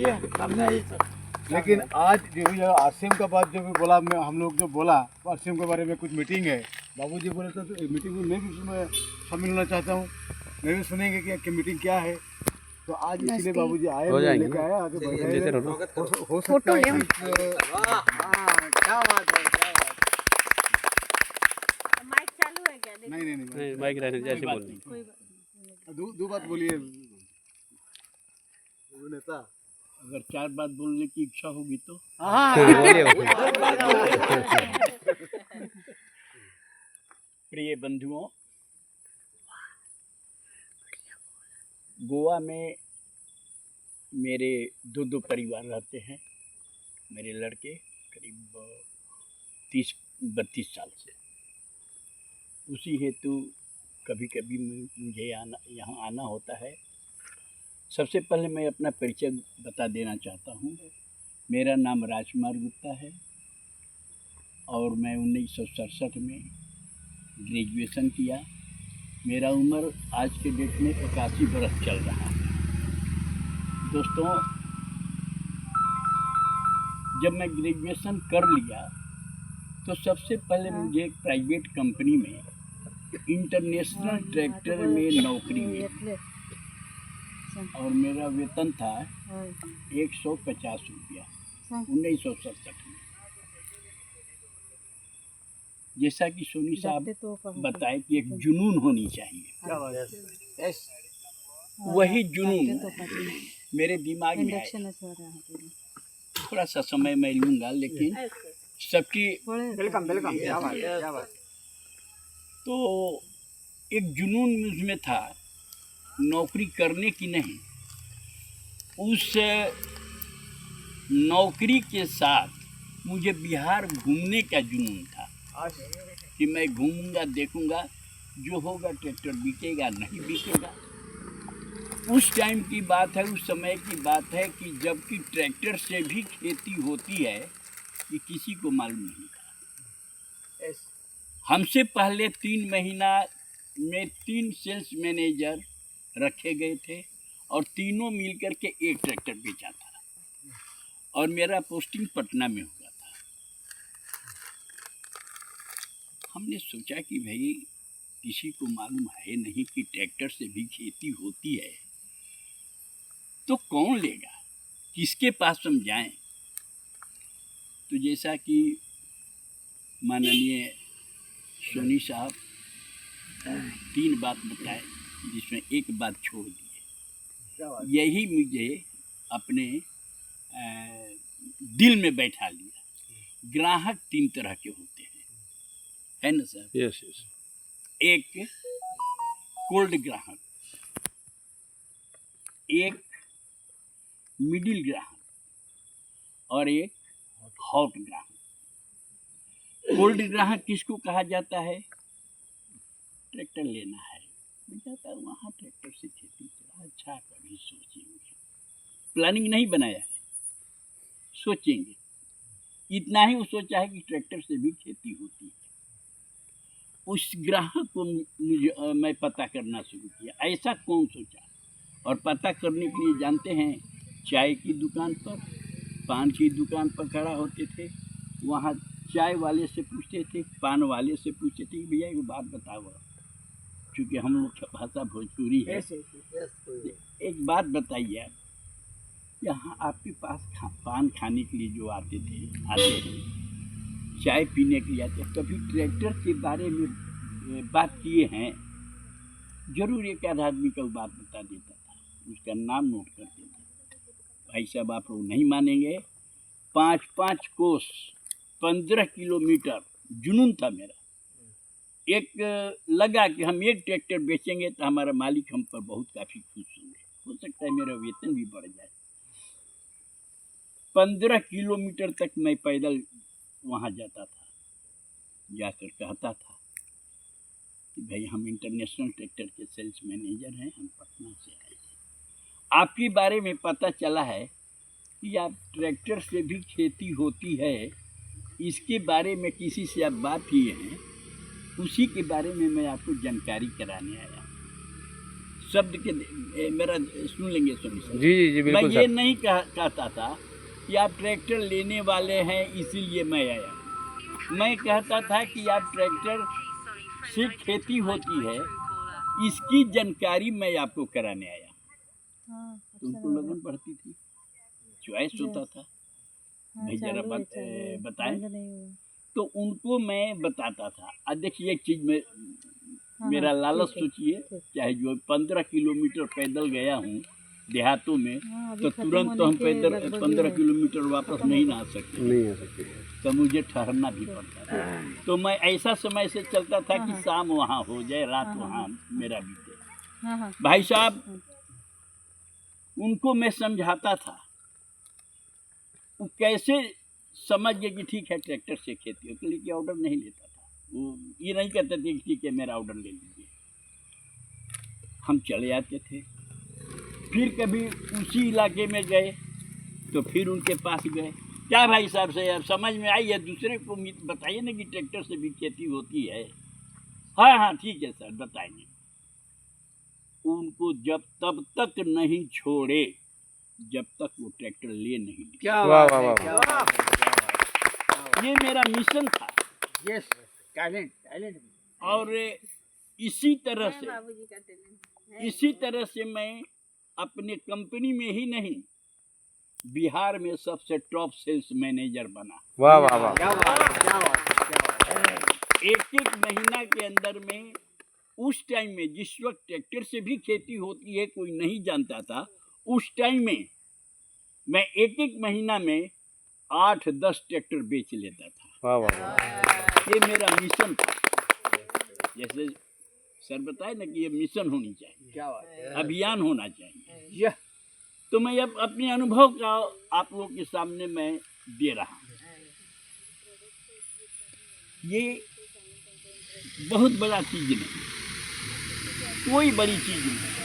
सामने आई। लेकिन आज जो आसिम का बात जो भी बोला, मैं हम लोग जो बोला आसिम के बारे में कुछ मीटिंग है, बाबूजी बोले तो मीटिंग में मैं भी उसमें शामिल होना चाहता हूँ, मैं भी सुनेंगे कि मीटिंग क्या है। तो आज इसलिए बाबूजी आए, लेके आया आगे हो सकता है। क्या बात है, माइक चालू है क्या? नहीं माइक रहने जैसे बोलनी। दो बात बोलिए नेता। अगर 4 बात बोलने की इच्छा होगी तो प्रिय बंधुओं, गोवा में मेरे दो परिवार रहते हैं। मेरे लड़के करीब 30-32 साल से, उसी हेतु कभी कभी मुझे यहाँ आना होता है। सबसे पहले मैं अपना परिचय बता देना चाहता हूँ। मेरा नाम राजकुमार गुप्ता है और मैं 1967 में ग्रेजुएशन किया। मेरा उम्र आज के डेट में 81 बरस चल रहा है। दोस्तों, जब मैं ग्रेजुएशन कर लिया तो सबसे पहले मुझे एक प्राइवेट कंपनी में इंटरनेशनल ट्रैक्टर में नौकरी मिली और मेरा वेतन था 150 रुपया 1967 में। जैसा कि सोनी साहब बताए कि एक जुनून होनी चाहिए, वही जुनून मेरे दिमाग में है। थोड़ा सा समय मैं लूँगा, लेकिन सबकी वेलकम क्या बात। तो एक जुनून मुझमें था, नौकरी करने की नहीं, उस नौकरी के साथ मुझे बिहार घूमने का जुनून था कि मैं घूमूंगा, देखूंगा, जो होगा ट्रैक्टर बिकेगा नहीं बिकेगा। उस टाइम की बात है, उस समय की बात है कि जबकि ट्रैक्टर से भी खेती होती है ये किसी को मालूम नहीं था। हमसे पहले 3 महीना में 3 सेल्स मैनेजर रखे गए थे और तीनों मिलकर के एक ट्रैक्टर बेचा था और मेरा पोस्टिंग पटना में हुआ था। हमने सोचा कि भाई किसी को मालूम है नहीं कि ट्रैक्टर से भी खेती होती है, तो कौन लेगा, किसके पास हम जाएं। तो जैसा कि माननीय सोनी साहब 3 बात बताए, जिसमें एक बात छोड़ दी, यही मुझे अपने दिल में बैठा लिया। ग्राहक 3 तरह के होते हैं, है ना सर? Yes yes. एक कोल्ड ग्राहक, एक मिडिल ग्राहक और एक हॉट ग्राहक। कोल्ड ग्राहक किसको कहा जाता है? ट्रैक्टर लेना है, जाता है वहाँ ट्रैक्टर से खेती करा, अच्छा कभी सोचेंगे, प्लानिंग नहीं बनाया है, सोचेंगे। इतना ही वो सोचा है कि ट्रैक्टर से भी खेती होती है। उस ग्राहक को मुझे मैं पता करना शुरू किया, ऐसा कौन सोचा। और पता करने के लिए जानते हैं, चाय की दुकान पर, पान की दुकान पर खड़ा होते थे, वहाँ चाय वाले से पूछते थे, पान वाले से पूछते थे, भैया एक बात बताओ, क्योंकि हम लोग की भाषा भोजपुरी है, एक बात बताइए, यहाँ आपके पास पान खाने के लिए जो आते हैं, चाय पीने के लिए आते हैं, कभी ट्रैक्टर के बारे में बात किए हैं? जरूर एक आध आदमी का बात बता देता था, उसका नाम नोट कर देते। भाई साहब आप लोग नहीं मानेंगे, 5-5 कोस 15 किलोमीटर जुनून था मेरा। एक लगा कि हम एक ट्रैक्टर बेचेंगे तो हमारा मालिक हम पर बहुत काफ़ी खुश होंगे, हो सकता है मेरा वेतन भी बढ़ जाए। 15 किलोमीटर तक मैं पैदल वहाँ जाता था, जाकर कहता था कि भाई हम इंटरनेशनल ट्रैक्टर के सेल्स मैनेजर हैं, हम पटना से आए हैं, आपके बारे में पता चला है कि आप ट्रैक्टर से भी खेती होती है, इसके बारे में किसी से आप बात किए हैं, उसी के बारे में मैं आपको जानकारी कराने आया। शब्द के मेरा सुन लेंगे स्वामी साहब। जी जी जी मैं बिल्कुल ये सर। नहीं कहता था कि आप ट्रैक्टर लेने वाले हैं इसीलिए मैं आया। मैं कहता था कि आप ट्रैक्टर से खेती होती है इसकी जानकारी मैं आपको कराने आया। तो उनको लगन बढ़ती थी, चॉइस होता था, भाई जरा बताएं। तो उनको मैं बताता था। अब देखिए एक चीज में मेरा लालच सोचिए, चाहे जो 15 किलोमीटर पैदल गया हूँ देहातों में, तो तुरंत तो हम पैदल 15 किलोमीटर वापस नहीं ना आ सकते, नहीं आ सकते। तो मुझे ठहरना भी पड़ता था। तो मैं ऐसा समय से चलता था कि शाम वहाँ हो जाए, रात वहाँ मेरा बीते। भाई साहब, उनको मैं समझाता था, वो कैसे समझ गए कि ठीक है ट्रैक्टर से खेती हो, लेकिन ऑर्डर नहीं लेता था। वो ये नहीं कहते थे कि ठीक है मेरा ऑर्डर ले लीजिए। हम चले आते थे, फिर कभी उसी इलाके में गए तो फिर उनके पास गए, क्या भाई साहब से अब समझ में आई है, दूसरे को बताइए ना कि ट्रैक्टर से भी खेती होती है। हाँ हाँ ठीक है सर बताएंगे। उनको जब तब तक नहीं छोड़े जब तक वो ट्रैक्टर ले नहीं ली। वाह वाह वाह। ये मेरा मिशन था। Yes, talent talent. और इसी तरह से बाबूजी का टैलेंट। इसी तरह से मैं अपने कंपनी में ही नहीं, बिहार में सबसे टॉप सेल्स मैनेजर बना। वाह वाह वाह। क्या बात है, क्या बात है, क्या बात है। एक महीना के अंदर में, उस टाइम में जिस वक्त ट्रैक्टर से भी खेती होती है कोई नहीं जानता था, उस टाइम में मैं एक महीना में 8-10 ट्रैक्टर बेच लेता था। वाह वाह। ये मेरा मिशन था। जैसे सर बताए ना कि ये मिशन होनी चाहिए, क्या बात है। अभियान होना चाहिए। यह तो मैं अब अपने अनुभव का आप लोगों के सामने मैं दे रहा हूँ। ये बहुत बड़ा चीज नहीं, कोई बड़ी चीज नहीं।